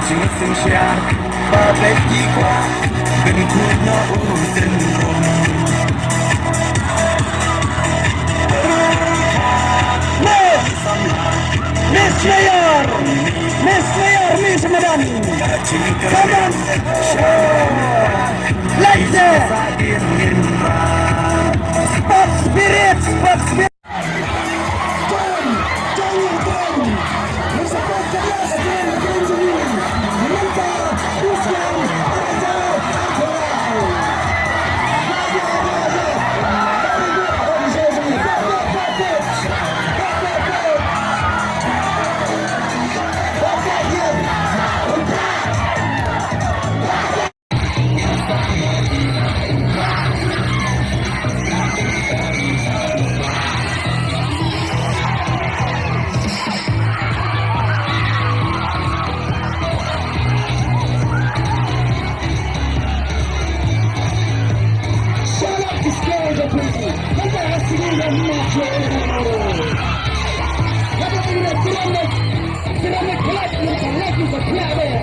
Çıngsın şiar Babet jikwa Ben kuno usin rum Miss Mayor! Miss Mayor, Miss Madam! Come on! Like that! Spot spirit! Spot spirit! Ceramic collection, the collections of planet.